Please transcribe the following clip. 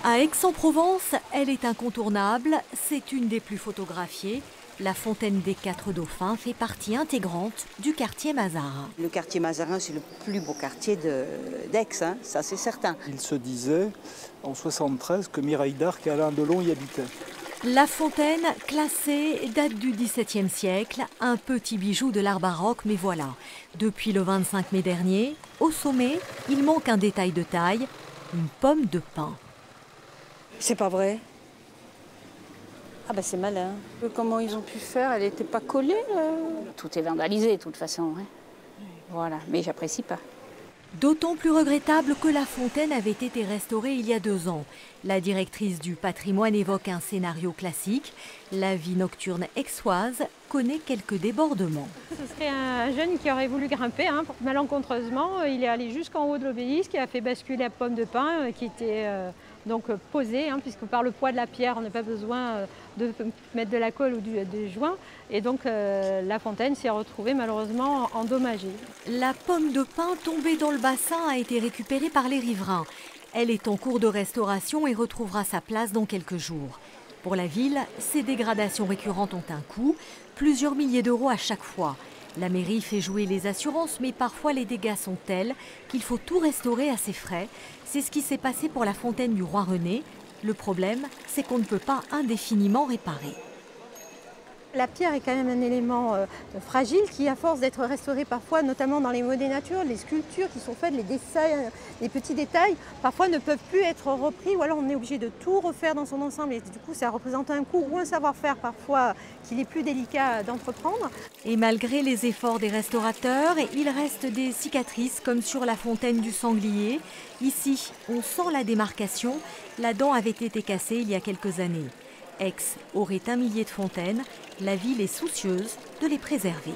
À Aix-en-Provence, elle est incontournable, c'est une des plus photographiées. La fontaine des Quatre Dauphins fait partie intégrante du quartier Mazarin. Le quartier Mazarin, c'est le plus beau quartier d'Aix, hein, ça c'est certain. Il se disait en 1973 que Mireille d'Arc et Alain Delon y habitaient. La fontaine, classée, date du XVIIe siècle, un petit bijou de l'art baroque, mais voilà. Depuis le 25 mai dernier, au sommet, il manque un détail de taille, une pomme de pin. C'est pas vrai? Ah ben c'est malin. Comment ils ont pu faire? Elle n'était pas collée Tout est vandalisé de toute façon. Hein. Voilà, mais j'apprécie pas. D'autant plus regrettable que la fontaine avait été restaurée il y a 2 ans. La directrice du patrimoine évoque un scénario classique. La vie nocturne aixoise connaît quelques débordements. Ce serait un jeune qui aurait voulu grimper, malencontreusement. Il est allé jusqu'en haut de l'obélisque et a fait basculer la pomme de pin qui était donc posée, puisque par le poids de la pierre, on n'a pas besoin de mettre de la colle ou des joints. Et donc la fontaine s'est retrouvée malheureusement endommagée. La pomme de pin tombée dans le bassin a été récupérée par les riverains. Elle est en cours de restauration et retrouvera sa place dans quelques jours. Pour la ville, ces dégradations récurrentes ont un coût, plusieurs milliers d'euros à chaque fois. La mairie fait jouer les assurances, mais parfois les dégâts sont tels qu'il faut tout restaurer à ses frais. C'est ce qui s'est passé pour la fontaine du Roi René. Le problème, c'est qu'on ne peut pas indéfiniment réparer. La pierre est quand même un élément fragile qui, à force d'être restauré parfois, notamment dans les modèles nature, les sculptures qui sont faites, les dessins, les petits détails, parfois ne peuvent plus être repris ou alors on est obligé de tout refaire dans son ensemble et du coup ça représente un coût ou un savoir-faire parfois qu'il est plus délicat d'entreprendre. Et malgré les efforts des restaurateurs, il reste des cicatrices comme sur la fontaine du Sanglier. Ici, on sent la démarcation, la dent avait été cassée il y a quelques années. Aix aurait 1 millier de fontaines, la ville est soucieuse de les préserver.